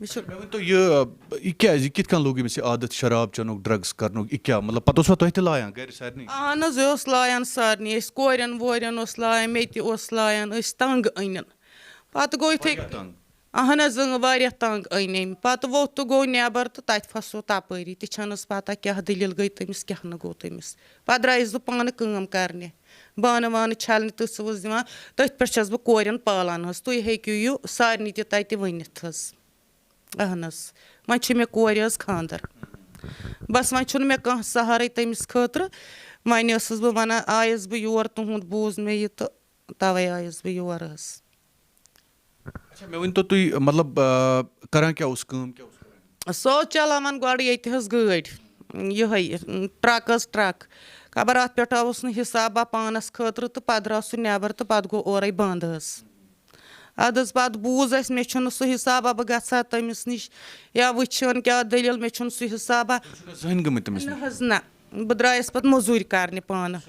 مےٚ ؤنۍتو یہِ کیٛازِ یہِ کِتھ کٔنۍ لوگ أمِس یہِ عادت شراب چٮ۪نُک ڈرٛگٕس کَرنُک یہِ کیٛاہ مطلب پَتہٕ اوسوا تۄہہِ تہِ لایان گَرِ سارنٕے اہن حظ یہِ اوس لایان سارنٕے أسۍ کورٮ۪ن وورٮ۪ن اوس لایان مےٚ تہِ اوس لایان أسۍ تنٛگ أنِن پَتہٕ گوٚو یِتھَے اہن حظ واریاہ تنٛگ أنۍ أمۍ پَتہٕ ووٚتھ تہٕ گوٚو نٮ۪بر تہٕ تَتہِ پھسو تَپٲری تہِ چھَنَس پَتہ کیٛاہ دٔلیٖل گٔے تٔمِس کیٛاہ نہٕ گوٚو تٔمِس پَتہٕ درٛایس بہٕ پانہٕ کٲم کَرنہِ بانہٕ وانہٕ چھَلنہِ تٕژھ وٕژھ دِوان تٔتھۍ پٮ۪ٹھ چھَس بہٕ کورٮ۪ن پالان حظ تُہۍ ہیٚکِو یہِ سارنٕے تہِ تَتہِ ؤنِتھ حظ اہن حظ وۄنۍ چھِ مےٚ کورِ حظ خانٛدر بَس وۄنۍ چھُنہٕ مےٚ کانٛہہ سہارَے تٔمِس خٲطرٕ وۄنۍ ٲسٕس بہٕ وَنان آیَس بہٕ یور تُہُنٛد بوٗز مےٚ یہِ تہٕ تَوَے آیَس بہٕ یور حظ اچھا مےٚ ؤنۍتو تُہۍ مطلب کَران کیٛاہ اوس کٲم کیٛاہ اوس کران سُہ اوس چلاوان گۄڈٕ ییٚتہِ حظ گٲڑۍ یِہوٚے ٹرٛک حظ ٹرٛک خبر اَتھ پٮ۪ٹھ اوس نہٕ حِسابہ پانَس خٲطرٕ تہٕ پَتہٕ درٛاو سُہ نٮ۪بر تہٕ پَتہٕ گوٚو اورَے بنٛد حظ اَدٕ حظ پَتہٕ بوٗز اَسہِ مےٚ چھُنہٕ سُہ حِسابہ بہٕ گژھٕ ہا تٔمِس نِش یا وٕچھان کیٛاہ دٔلیٖل مےٚ چھُنہٕ سُہ حِسابہ زٕہٕنۍ گٔمٕتۍ تٔمِس نہ حظ نہ بہٕ درٛایَس پَتہٕ موٚزوٗرۍ کَرنہِ پانہٕ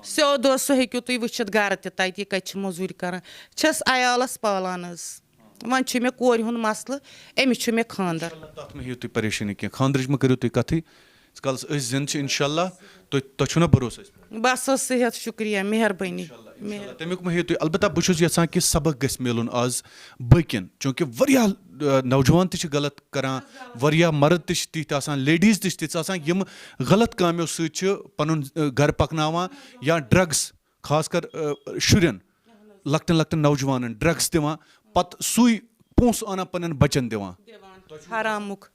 سیوٚد اوس سُہ ہیٚکِو تُہۍ وٕچھِتھ گرٕ تہِ تَتہِ یہِ کَتہِ چھِ موٚزوٗرۍ کَران چھَس عیالَس پالان حظ وۄنۍ چھُ مےٚ کورِ ہُنٛد مَسلہٕ أمِس چھُ مےٚ خانٛدر تَتھ مہ ہیٚیِو تُہۍ پریشٲنی کینٛہہ خانٛدرٕچ مہ کٔرِو تُہۍ کَتھٕے ییٖتِس کالَس أسۍ زِندٕ چھِ اِنشاء اللہ تۄہہِ چھُو نہ بروسہٕ أسۍ بَس حظ صحت شُکریہ مہربٲنی تَمیُک مہ ہیٚیِو تُہۍ البتہ بہٕ چھُس یَژھان کہِ سبق گژھِ مِلُن آز باقٕیَن چوٗنٛکہِ واریاہ نوجوان تہِ چھِ غلط کَران واریاہ مرد تہِ چھِ تِتھۍ آسان لیڈیٖز تہِ چھِ تِژھ آسان یِم غلط کامیو سۭتۍ چھِ پَنُن گرٕ پَکناوان یا ڈرٛگٕس خاص کر شُرٮ۪ن لۄکٹٮ۪ن لۄکٹٮ۪ن نوجوانَن ڈرٛگٕس دِوان پَتہٕ سُے پونٛسہٕ اَنان پنٛنٮ۪ن بَچَن دِوان حرامُک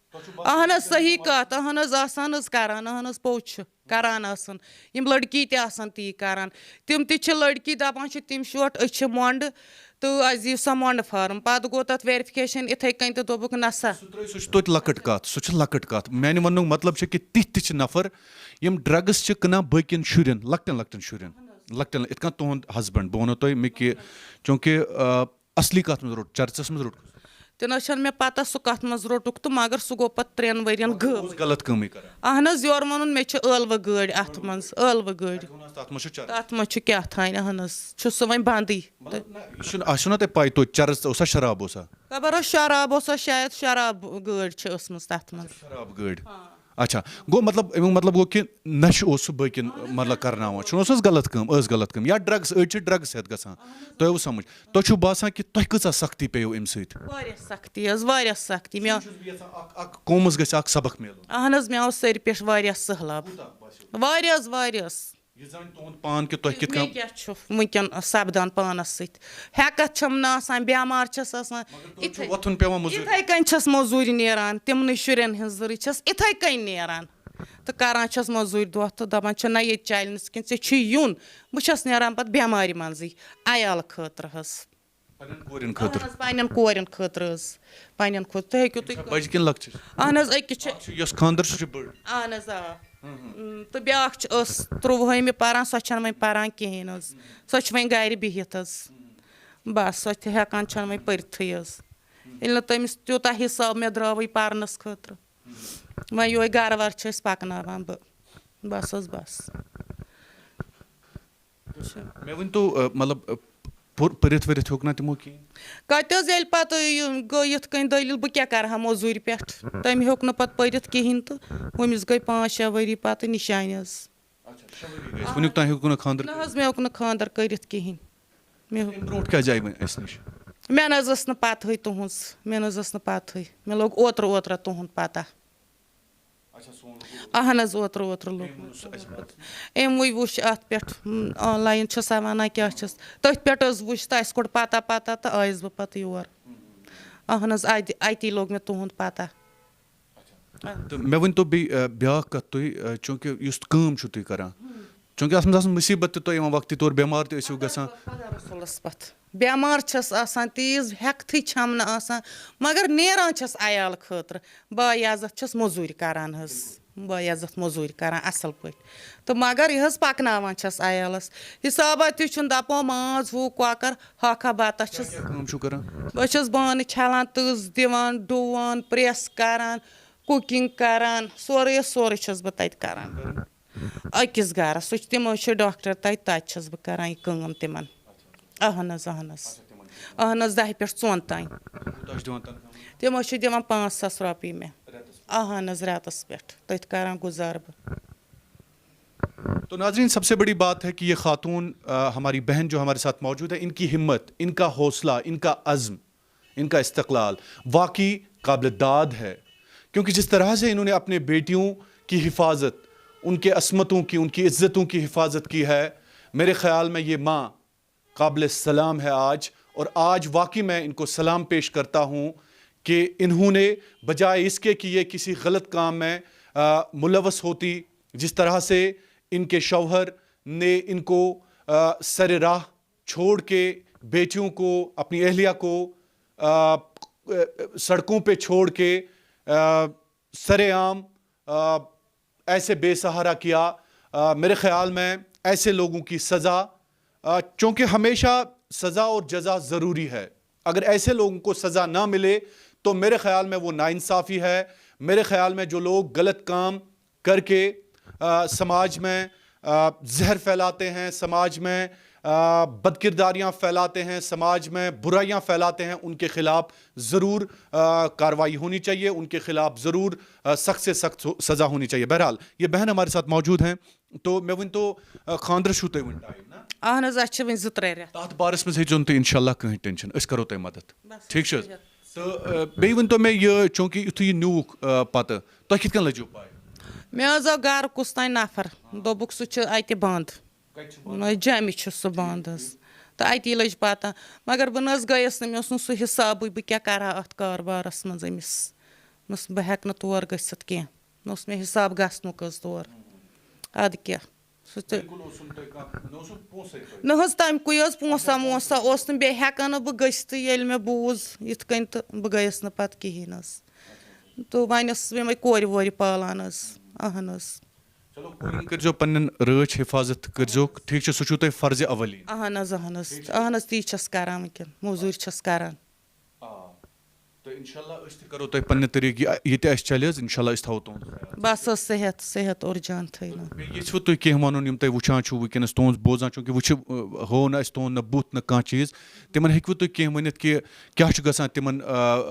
اہن حظ صحیح کَتھ اہن حظ آسان حظ کَران اہن حظ پوٚز چھُ کَران آسان یِم لٔڑکی تہِ آسان تی کَران تِم تہِ چھِ لٔڑکی دَپان چھِ تِم شوٹ أسۍ چھِ مۄنٛڈٕ تہٕ اَسہِ دِیِو سا مۄنٛڈٕ فارم پَتہٕ گوٚو تَتھ ویرِفِکیشَن یِتھَے کٔنۍ تہٕ دوٚپُکھ نہ سا سُہ چھُ توتہِ لۄکٕٹ کَتھ سُہ چھِ لۄکٕٹ کَتھ میٛانہِ وَننُک مطلب چھُ کہِ تِتھۍ تہِ چھِ نفر یِم ڈرٛگٕس چھِ کٕنان باقٕیَن شُرٮ۪ن لۄکٹٮ۪ن لۄکٹٮ۪ن شُرٮ۪ن لۄکٹٮ۪ن یِتھ کٔنۍ تُہُنٛد ہسبنٛڈ بہٕ وَنو تۄہہِ مےٚ کہِ چوٗنٛکہِ اَصلی کَتھ منٛز روٚٹ چرچَس منٛز روٚٹ تہِ نہ حظ چھَنہٕ مےٚ پَتہ سُہ کَتھ منٛز روٚٹُکھ تہٕ مگر سُہ گوٚو پَتہٕ 3 ؤرۍیَن غٲب غلط کٲمٕے کران اہن حظ یورٕ ووٚنُن مےٚ چھِ ٲلوٕ گٲڑۍ اَتھ منٛز ٲلوٕ گٲڑۍ تَتھ منٛز چھُ کیٛاہ تھانۍ اہن حظ چھُ سُہ وۄنۍ بنٛدٕے چھُو نہ تۄہہِ پاے توتہِ چرٕس اوسا شراب اوسا خبر حظ شراب اوسا شاید شراب گٲڑۍ چھِ ٲسمٕژ تَتھ منٛز شراب گٲڑۍ اچھا گوٚو مطلب اَمیُک مطلب گوٚو کہِ نَشہٕ اوس سُہ باقٕیَن مطلب کرناوان چھُنہٕ اوس حظ غلط کٲم ٲس غلط کٲم یا ڈرٛگٕس أڑۍ چھِ ڈرٛگٕس ہٮ۪تھ گژھان تۄہہِ اوس سَمٕجھ تۄہہِ چھُو باسان کہِ تۄہہِ کۭژاہ سختی پیٚیو اَمہِ سۭتۍ واریاہ سختی حظ واریاہ سختی مےٚ اکھ قومَس گژھِ اکھ سبق مِلُن اہن حظ مےٚ آو سٲری پٮ۪ٹھ واریاہ سہلاب واریاہ حظ واریاہ یہِ زَن تُہُنٛد پان کہِ تۄہہِ کِتھ کٔنۍ کیٛاہ چھُ وٕنکٮ۪ن سَپدان پانَس سۭتۍ ہٮ۪کَتھ چھَم نہٕ آسان بٮ۪مار چھَس آسان وۄتھُن پیٚوان موٚزوٗرۍ یِتھَے کٔنۍ چھَس موٚزوٗرۍ نیران تِمنٕے شُرٮ۪ن ہِنٛزٕے چھَس یِتھَے کٔنۍ نیران تہٕ کَران چھَس موٚزوٗرۍ دۄہ تہٕ دَپان چھِ نہ ییٚتہِ چَلہِ نہٕ کینٛہہ ژےٚ چھُے یُن بہٕ چھَس نیران پَتہٕ بٮ۪مارِ منٛزٕے عیالہٕ خٲطرٕ حظ پنٛنٮ۪ن کورٮ۪ن خٲطرٕ حظ پنٛنٮ۪ن خٲطرٕ تُہۍ ہیٚکِو تُہۍ اہن حظ أکِس چھِ اہن حظ آ تہٕ بیٛاکھ چھِ ٲس 13ہِمہِ پَران سۄ چھَنہٕ وۄنۍ پَران کِہیٖنۍ حظ سۄ چھِ وۄنۍ گَرِ بِہِتھ حظ بَس سۄ تہِ ہٮ۪کان چھَنہٕ وۄنۍ پٔرۍتھٕے حظ ییٚلہِ نہٕ تٔمِس تیوٗتاہ حِساب مےٚ درٛاوٕے پَرنَس خٲطرٕ وۄنۍ یِہوٚے گَرٕ وَرٕ چھِ أسۍ پَکناوان بہٕ بَس حظ بَس مےٚ ؤنۍتو مطلب پٔرِتھ ؤرِتھ ہیوٚک نہ تِمو کِہیٖنۍ کَتہِ حظ ییٚلہِ پَتہٕ گٔے یِتھ کٔنۍ دٔلیٖل بہٕ کیٛاہ کَرٕ ہا موٚزوٗرِ پٮ۪ٹھ تٔمۍ ہیوٚک نہٕ پَتہٕ پٔرِتھ کِہیٖنۍ تہٕ ہُمِس گٔے 5-6 ؤری پَتہٕ نِشانہِ حظ نہ حظ مےٚ ہیوٚک نہٕ خانٛدر کٔرِتھ کِہیٖنۍ مےٚ نہ حظ ٲس نہٕ پَتہٕے تُہٕنٛز مےٚ نہ حظ ٲس نہٕ پَتہٕے مےٚ لوٚگ اوترٕ تُہُنٛد پَتہ اہن حظ اوترٕ لوٚگ أمۍ وٕچھ اَتھ پٮ۪ٹھ آنلاین چھِ سا وَنان کیٛاہ چھَس تٔتھۍ پٮ۪ٹھ حظ وٕچھ تہٕ اَسہِ کوٚڑ پَتہ تہٕ آیَس بہٕ پَتہٕ یور اہن حظ اَتی لوٚگ مےٚ تُہُنٛد پَتہ تہٕ مےٚ ؤنۍتو بیٚیہِ بیٛاکھ کَتھ تُہۍ چوٗنٛکہِ یُس کٲم چھُو تُہۍ کَران چوٗنٛکہِ اَتھ منٛز آسان مُصیٖبت تہِ تۄہہِ یِوان وقتہٕ طور بٮ۪مار تہِ ٲسِو گژھان رسوٗلَس پَتہٕ بٮ۪مار چھَس آسان تیٖژ ہٮ۪کتھٕے چھَم نہٕ آسان مگر نیران چھَس عیالہٕ خٲطرٕ باعزت چھَس موٚزوٗرۍ کَران حظ باعزت موٚزوٗرۍ کَران اَصٕل پٲٹھۍ تہٕ مگر یہِ حظ پَکناوان چھَس عیالَس حِسابہ تہِ چھُنہٕ دَپان ماز ہُہ کۄکَر ہۄکھا بَتَس چھَس بہٕ چھَس بانہٕ چھَلان تٕژھ دِوان ڈُوان پرٛٮ۪س کَران کُکِنٛگ کَران سورُے چھَس بہٕ تَتہِ کَران أکِس گَرَس سُہ چھِ تِم حظ چھِ ڈاکٹر تَتہِ چھَس بہٕ کَران یہِ کٲم تِمَن اہن حظ اہن حظ 10 پٮ۪ٹھ 14 تام کوٗتاہ چھِ دِوان تنخواہ؟ تِم حظ چھِ دِوان 5,000 رۄپیہِ مےٚ اہن حظ رٮ۪تَس پٮ۪ٹھ تٔتھۍ کَران گُزارٕ بہٕ. تو ناظرین سب سے بڑی بات ہے کہ یہ خاتون ہماری بہن جو ہمارے ساتھ موجود ہے، ان کی ہمت، ان کا حوصلہ، ان کا عزم، ان کا استقلال واقعی قابل داد ہے. کیونکہ جس طرح سے انہوں نے اپنے بیٹیوں کی حفاظت، ان کے عصمتوں کی، ان کی عزتوں کی حفاظت کی ہے، میرے خیال میں یہ ماں قابل سلام ہے آج. اور آج واقعی میں ان کو سلام پیش کرتا ہوں کہ انہوں نے بجائے اس کے کہ یہ کسی غلط کام میں ملوث ہوتی، جس طرح سے ان کے شوہر نے ان کو سر راہ چھوڑ کے بیٹیوں کو، اپنی اہلیہ کو سڑکوں پہ چھوڑ کے سر عام ایسے بے سہارا کیا. میرے خیال میں ایسے لوگوں کی سزا، چونکہ ہمیشہ سزا اور جزا ضروری ہے، اگر ایسے لوگوں کو سزا نہ ملے تو میرے خیال میں وہ ناانصافی ہے. میرے خیال میں جو لوگ غلط کام کر کے سماج میں زہر پھیلاتے ہیں، سماج میں بد کرداریاں پھیلاتے ہیں، سماج میں برائیاں پھیلاتے ہیں، ان کے خلاف ضرور کارروائی ہونی چاہیے، ان کے خلاف ضرور سخت سے سخت سزا ہونی چاہیے. بہرحال یہ بہن ہمارے ساتھ موجود ہیں. تو میں ون تو خاندر چھو تۄہہِ وٕنہِ ٹایم نا؟ اہن حظ اَسہِ چھِ وٕنہِ 2-3 رٮ۪تھ. تَتھ بارس منٛز ہیٚژیو نہٕ تُہۍ اِنشاء اللہ کٕہٕنۍ ٹٮ۪نشن، أسۍ کرو تۄہہِ مدد. ٹھیٖک چھِ حظ؟ تہٕ بیٚیہِ ؤنۍتو مےٚ یہِ چوٗنٛکہِ یُتھُے یہِ نیوٗکھ پتہٕ تۄہہِ کِتھ کٔنۍ لٔجِو پاے؟ مےٚ حظ آو گرٕ کُس تانۍ نفر دوٚپُکھ سُہ چھُ اَتہِ بنٛد، جیٚمہِ چھُ سُہ بنٛد حظ. تہٕ اَتی لٔج پتہ، مگر بہٕ نہ حظ گٔیَس نہٕ، مےٚ اوس نہٕ سُہ حِسابٕے بہٕ کیٛاہ کَرٕ ہا اَتھ کاربارَس منٛز أمِس. مےٚ اوس بہٕ ہٮ۪کہٕ نہٕ تور گٔژھِتھ کینٛہہ، نہ اوس مےٚ حِساب گژھنُک حظ تور. اَدٕ کیٛاہ سُہ تہِ نہ حظ تَمہِ کُے حظ پونٛسہ وونٛسہ اوس نہٕ، بیٚیہِ ہٮ۪کہٕ نہٕ بہٕ گٔژھتٕے ییٚلہِ مےٚ بوٗز یِتھ کٔنۍ تہٕ بہٕ گٔیَس نہٕ پَتہٕ کِہیٖنۍ حظ. تہٕ وۄنۍ ٲسٕس بہٕ یِمَے کورِ وورِ پالان حظ. اہن حظ. چلو کورٮ۪ن کٔرۍزیو پنٛنٮ۪ن رٲچھ حِفاظت کٔرۍزیوکھ، ٹھیٖک چھُ، سُہ چھُو تۄہہِ فرضِ اولین. اہن حظ اہن حظ اہن حظ تی چھَس کَران وٕنۍکٮ۪ن، موٚزوٗرۍ چھَس کَران. تہٕ اِنشاء اللہ أسۍ تہِ کرو تۄہہِ پنٛنہِ طریٖقہٕ یہِ تہِ اَسہِ چلہِ حظ اِنشاء اللہ أسۍ تھاوو تُہُنٛد خیال. بس حظ صحت اور جان تھٲینو. بیٚیہِ یژھِوٕ تُہۍ کینٛہہ وَنُن یِم تُہۍ وٕچھان چھُو وٕنکٮ۪نَس تُہُنٛد بوزان چوٗنٛکہِ وٕچھِ ہوو نہٕ اَسہِ تُہُنٛد نہ بُتھ نہ کانٛہہ چیٖز، تِمن ہیٚکوٕ تُہۍ کینٛہہ ؤنِتھ کہِ کیٛاہ چھُ گژھان تِمن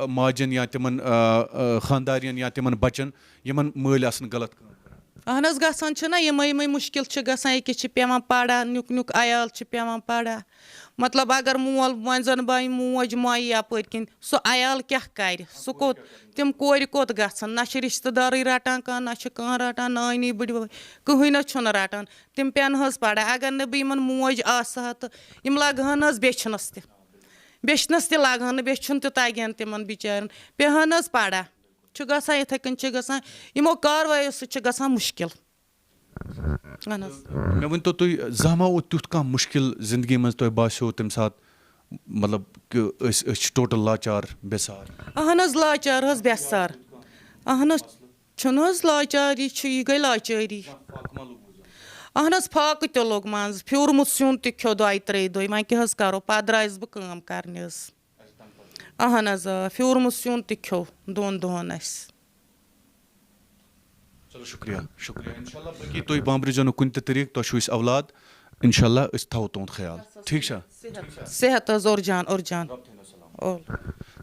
ماجٮ۪ن یا تِمن خانٛدارٮ۪ن یا تِمن بچن یِمن مٲلۍ آسن غلط کٲم. اہن حظ گژھان چھُنہ یِمے مُشکِل چھِ گژھان، أکِس چھِ پیٚوان پَرا نیُک نیُک عیال چھِ پیٚوان پَرا. مطلب اگر مول وۄنۍ زَن بَنہِ موج مۄیہِ یَپٲرۍ کِنۍ سُہ عیال کیٛاہ کَرِ، سُہ کوٚت تِم کورِ کوٚت گژھن، نہ چھِ رِشتہٕ دارٕے رَٹان کانٛہہ، نہ چھِ کانٛہہ رَٹان نانی بٕڈبب کٕہٕنۍ نہ چھُنہٕ رَٹان. تِم پیٚن حظ پَرا. اگر نہٕ بہٕ یِمن موج آسہٕ ہا تہٕ یِم لَگہٕ ہن حظ بیٚچھنَس تہِ لَگہٕ نہٕ، بیٚچھُن تہِ تَگہِ ہن تِمن بِچارٮ۪ن، پیٚہن حظ پَرا. چھُ گژھان یِتھَے کٔنۍ چھِ گژھان یِمو کاروایو سۭتۍ چھِ گژھان مُشکِل. اہن حظ. مےٚ ؤنۍتو تُہۍ زانٛہہ ما اوس تیُتھ کانٛہہ مُشکِل زندگی منٛز تۄہہِ باسیو تَمہِ ساتہٕ مطلب کہِ أسۍ چھِ ٹوٹل لاچار بے سہار؟ اہن حظ لاچار حظ بے سار. اہن حظ چھُنہٕ حظ لاچاری چھُ، یہِ گٔے لاچٲری. اہن حظ فاقہٕ تہِ لوٚگ منٛزٕ، پھیوٗرمُت سیُن تہِ کھیوٚو 2-3 دۄہہِ، وۄنۍ کیٛاہ حظ کَرو پَتہٕ درٛایَس بہٕ کٲم کَرنہِ حظ. اہن حظ پھیوٗرمُت سیُن تہِ کھیوٚو 2 دۄہَن اَسہِ. چلو شُکریہ شُکریہ. اِنشاء اللہ باقٕے تُہۍ بامبرِزیو نہٕ کُنہِ تہِ طریٖقہٕ، تۄہہِ چھُو أسۍ اولاد، اِنشاء اللہ أسۍ تھاوو تُہُنٛد خیال. ٹھیٖک چھا؟ صحت حظ اور جان.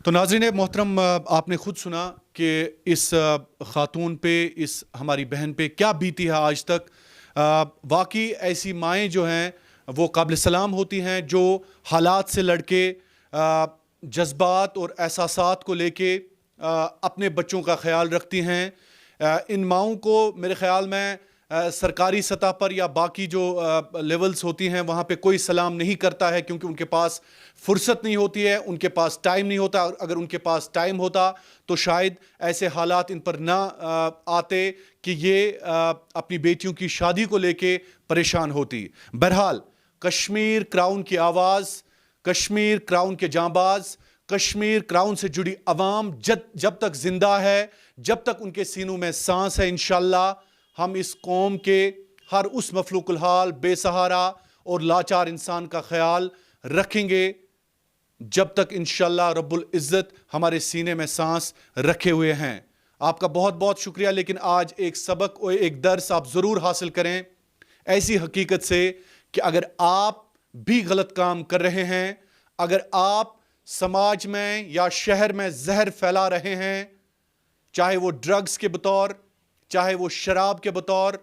تو ناظرین محترم، آپ نے خود سنا کہ اس خاتون پہ، اس ہماری بہن پہ کیا بیتی ہے آج تک. واقعی ایسی مائیں جو ہیں وہ قابل سلام ہوتی ہیں، جو حالات سے لڑ کے، جذبات اور احساسات کو لے کے اپنے بچوں کا خیال رکھتی ہیں. ان ماؤں کو میرے خیال میں سرکاری سطح پر یا باقی جو لیولز ہوتی ہیں وہاں پہ کوئی سلام نہیں کرتا ہے، کیونکہ ان کے پاس فرصت نہیں ہوتی ہے، ان کے پاس ٹائم نہیں ہوتا. اگر ان کے پاس ٹائم ہوتا تو شاید ایسے حالات ان پر نہ آتے کہ یہ اپنی بیٹیوں کی شادی کو لے کے پریشان ہوتی. بہرحال کشمیر کراؤن کی آواز، کشمیر کراؤن کے جانباز، کشمیر کراؤن سے جڑی عوام جب تک زندہ ہے، جب تک ان کے سینوں میں سانس ہے، انشاءاللہ ہم اس قوم کے ہر اس مفلوق الحال، بے سہارا اور لاچار انسان کا خیال رکھیں گے جب تک انشاءاللہ رب العزت ہمارے سینے میں سانس رکھے ہوئے ہیں. آپ کا بہت بہت شکریہ. لیکن آج ایک سبق اور ایک درس آپ ضرور حاصل کریں ایسی حقیقت سے کہ اگر آپ بھی غلط کام کر رہے ہیں، اگر آپ سماج میں یا شہر میں زہر پھیلا رہے ہیں، چاہے وہ ڈرگز کے بطور، چاہے وہ شراب کے بطور،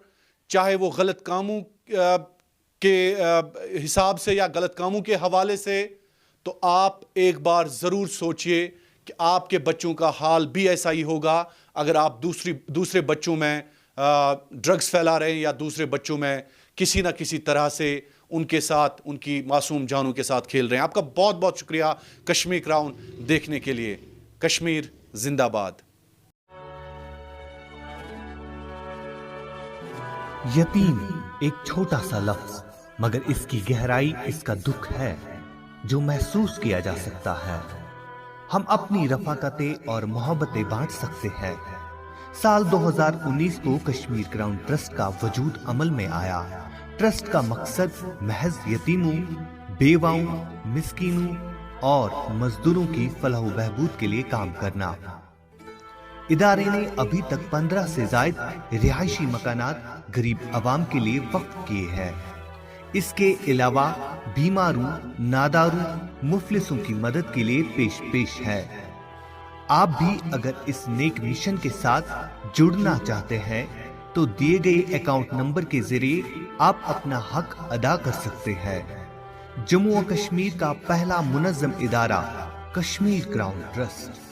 چاہے وہ غلط کاموں کے حساب سے یا غلط کاموں کے حوالے سے، تو آپ ایک بار ضرور سوچئے کہ آپ کے بچوں کا حال بھی ایسا ہی ہوگا اگر آپ دوسرے بچوں میں ڈرگز پھیلا رہے ہیں یا دوسرے بچوں میں کسی نہ کسی طرح سے ان کے ساتھ، ان کی معصوم جانوں کے ساتھ کھیل رہے ہیں۔ آپ کا بہت بہت شکریہ کشمیر کراؤن دیکھنے کے لیے۔ کشمیر زندہ باد۔ یتیم ایک چھوٹا سا لفظ، مگر اس کی گہرائی اس کا دکھ ہے جو محسوس کیا جا سکتا ہے۔ ہم اپنی رفاقتیں اور محبتیں بانٹ سکتے ہیں۔ سال 2019 کو کشمیر کراؤن ٹرسٹ کا وجود عمل میں آیا۔ ٹرسٹ کا مقصد محض یتیموں، بیواؤں، مسکینوں اور مزدوروں کی فلاح و بہبود کے لیے کام کرنا۔ ادارے نے ابھی تک 15 سے زائد رہائشی مکانات غریب عوام کے لیے وقف کیے ہیں۔ اس کے علاوہ بیماروں، ناداروں، مفلسوں کی مدد کے لیے پیش ہے۔ آپ بھی اگر اس نیک مشن کے ساتھ جڑنا چاہتے ہیں تو دیے گئے اکاؤنٹ نمبر کے ذریعے آپ اپنا حق ادا کر سکتے ہیں۔ جموں و کشمیر کا پہلا منظم ادارہ کشمیر کراؤن ٹرسٹ۔